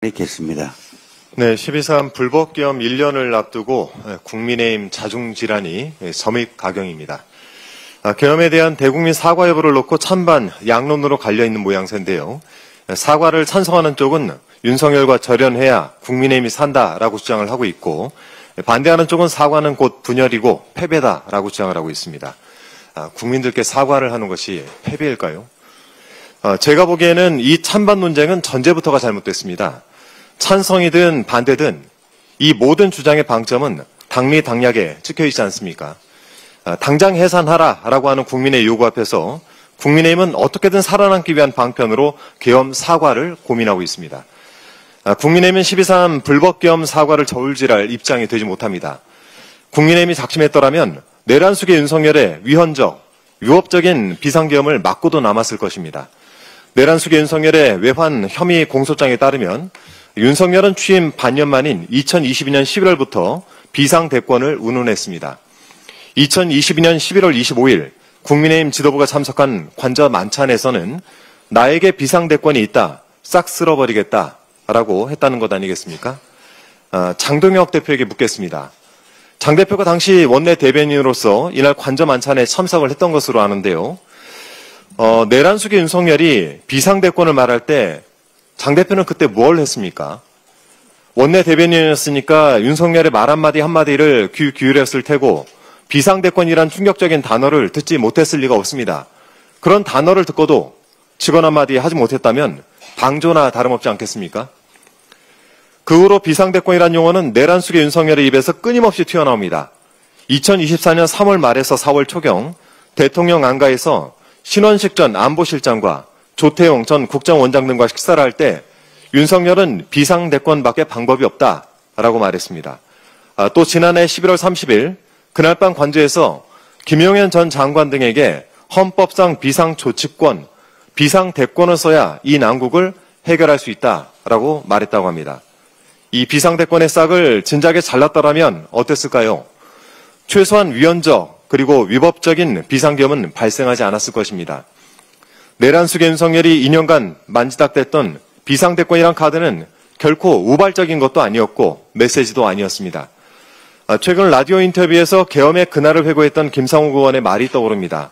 있겠습니다. 네, 12.3 불법계엄 1년을 앞두고 국민의힘 자중질환이 점입가경입니다. 계엄에 대한 대국민 사과 여부를 놓고 찬반 양론으로 갈려있는 모양새인데요. 사과를 찬성하는 쪽은 윤석열과 절연해야 국민의힘이 산다라고 주장을 하고 있고, 반대하는 쪽은 사과는 곧 분열이고 패배다라고 주장을 하고 있습니다. 국민들께 사과를 하는 것이 패배일까요? 제가 보기에는 이 찬반 논쟁은 전제부터가 잘못됐습니다. 찬성이든 반대든 이 모든 주장의 방점은 당리당략에 찍혀있지 않습니까? 당장 해산하라라고 하는 국민의 요구 앞에서 국민의힘은 어떻게든 살아남기 위한 방편으로 계엄 사과를 고민하고 있습니다. 국민의힘은 12.3 불법계엄 사과를 저울질할 입장이 되지 못합니다. 국민의힘이 작심했더라면 내란 속의 윤석열의 위헌적, 위법적인 비상계엄을 막고도 남았을 것입니다. 내란 속의 윤석열의 외환 혐의 공소장에 따르면 윤석열은 취임 반년 만인 2022년 11월부터 비상대권을 운운했습니다. 2022년 11월 25일 국민의힘 지도부가 참석한 관저 만찬에서는 나에게 비상대권이 있다, 싹 쓸어버리겠다라고 했다는 것 아니겠습니까? 장동혁 대표에게 묻겠습니다. 장 대표가 당시 원내 대변인으로서 이날 관저 만찬에 참석을 했던 것으로 아는데요. 내란 속의 윤석열이 비상대권을 말할 때 장 대표는 그때 뭘 했습니까? 원내 대변인이었으니까 윤석열의 말 한마디를 귀 기울였을 테고 비상대권이란 충격적인 단어를 듣지 못했을 리가 없습니다. 그런 단어를 듣고도 직원 한마디 하지 못했다면 방조나 다름없지 않겠습니까? 그 후로 비상대권이란 용어는 내란 속의 윤석열의 입에서 끊임없이 튀어나옵니다. 2024년 3월 말에서 4월 초경 대통령 안가에서 신원식 전 안보실장과 조태용 전 국정원장 등과 식사를 할 때 윤석열은 비상대권밖에 방법이 없다라고 말했습니다. 또 지난해 11월 30일 그날 밤 관저에서 김용현 전 장관 등에게 헌법상 비상조치권, 비상대권을 써야 이 난국을 해결할 수 있다라고 말했다고 합니다. 이 비상대권의 싹을 진작에 잘랐더라면 어땠을까요? 최소한 위헌적 그리고 위법적인 비상계엄은 발생하지 않았을 것입니다. 내란 속의 윤석열이 2년간 만지작댔던 비상대권이란 카드는 결코 우발적인 것도 아니었고 메시지도 아니었습니다. 최근 라디오 인터뷰에서 계엄의 그날을 회고했던 김상욱 의원의 말이 떠오릅니다.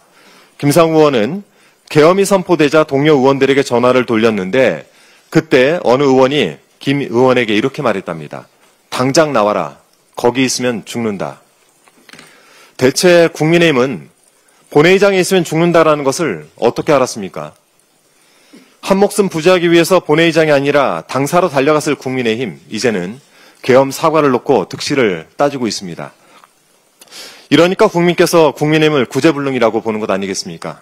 김상욱 의원은 계엄이 선포되자 동료 의원들에게 전화를 돌렸는데 그때 어느 의원이 김 의원에게 이렇게 말했답니다. 당장 나와라. 거기 있으면 죽는다. 대체 국민의힘은 본회의장에 있으면 죽는다라는 것을 어떻게 알았습니까? 한 목숨 부지하기 위해서 본회의장이 아니라 당사로 달려갔을 국민의힘, 이제는 계엄 사과를 놓고 득실을 따지고 있습니다. 이러니까 국민께서 국민의힘을 구제불능이라고 보는 것 아니겠습니까?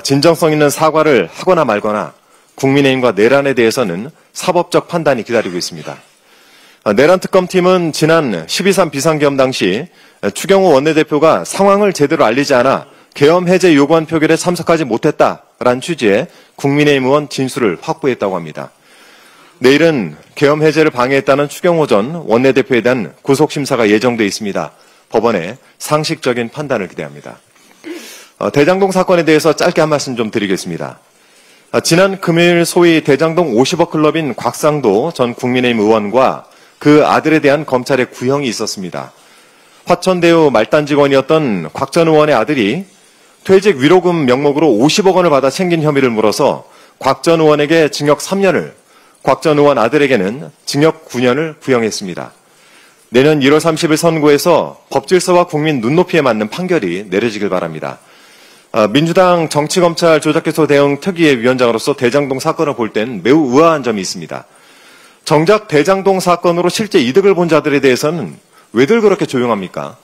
진정성 있는 사과를 하거나 말거나 국민의힘과 내란에 대해서는 사법적 판단이 기다리고 있습니다. 내란 특검팀은 지난 12.3 비상계엄 당시 추경호 원내대표가 상황을 제대로 알리지 않아 계엄 해제 요구안 표결에 참석하지 못했다라는 취지의 국민의힘 의원 진술을 확보했다고 합니다. 내일은 계엄 해제를 방해했다는 추경호 전 원내대표에 대한 구속심사가 예정돼 있습니다. 법원의 상식적인 판단을 기대합니다. 대장동 사건에 대해서 짧게 한 말씀 좀 드리겠습니다. 지난 금요일 소위 대장동 50억 클럽인 곽상도 전 국민의힘 의원과 그 아들에 대한 검찰의 구형이 있었습니다. 화천대유 말단 직원이었던 곽 전 의원의 아들이 퇴직 위로금 명목으로 50억 원을 받아 챙긴 혐의를 물어서 곽 전 의원에게 징역 3년을, 곽 전 의원 아들에게는 징역 9년을 구형했습니다. 내년 1월 30일 선고에서 법질서와 국민 눈높이에 맞는 판결이 내려지길 바랍니다. 민주당 정치검찰 조작기소 대응 특위의 위원장으로서 대장동 사건을 볼 땐 매우 의아한 점이 있습니다. 정작 대장동 사건으로 실제 이득을 본 자들에 대해서는 왜들 그렇게 조용합니까?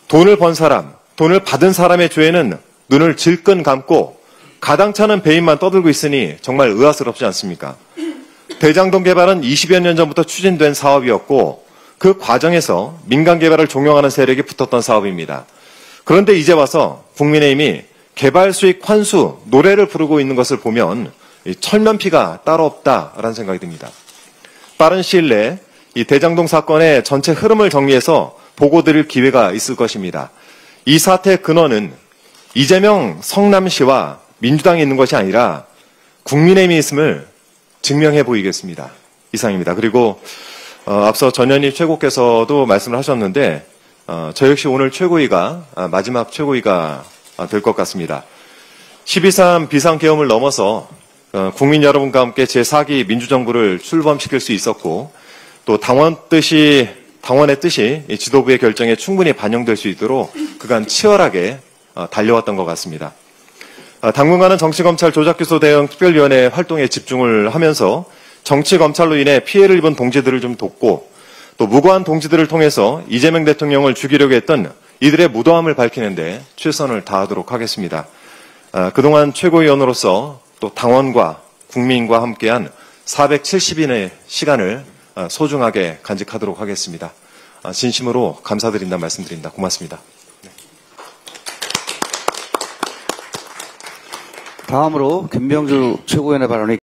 돈을 번 사람, 돈을 받은 사람의 죄에는 눈을 질끈 감고 가당찮은 배임만 떠들고 있으니 정말 의아스럽지 않습니까? 대장동 개발은 20여 년 전부터 추진된 사업이었고 그 과정에서 민간 개발을 종용하는 세력이 붙었던 사업입니다. 그런데 이제 와서 국민의힘이 개발 수익 환수, 노래를 부르고 있는 것을 보면 철면피가 따로 없다라는 생각이 듭니다. 빠른 시일 내에 이 대장동 사건의 전체 흐름을 정리해서 보고 드릴 기회가 있을 것입니다. 이 사태의 근원은 이재명 성남시와 민주당이 있는 것이 아니라 국민의힘이 있음을 증명해 보이겠습니다. 이상입니다. 그리고 앞서 전현희 최고께서도 말씀을 하셨는데 저 역시 오늘 최고위가 마지막 최고위가 될 것 같습니다. 12.3 비상계엄을 넘어서 국민 여러분과 함께 제4기 민주정부를 출범시킬 수 있었고 또 당원의 뜻이 지도부의 결정에 충분히 반영될 수 있도록 그간 치열하게 달려왔던 것 같습니다. 당분간은 정치검찰 조작기소 대응 특별위원회 활동에 집중을 하면서 정치검찰로 인해 피해를 입은 동지들을 좀 돕고 또 무고한 동지들을 통해서 이재명 대통령을 죽이려고 했던 이들의 무도함을 밝히는데 최선을 다하도록 하겠습니다. 그동안 최고위원으로서 또 당원과 국민과 함께한 470인의 시간을 소중하게 간직하도록 하겠습니다. 진심으로 감사드린다는 말씀드립니다. 고맙습니다. 다음으로 김병주 최고위원의 발언이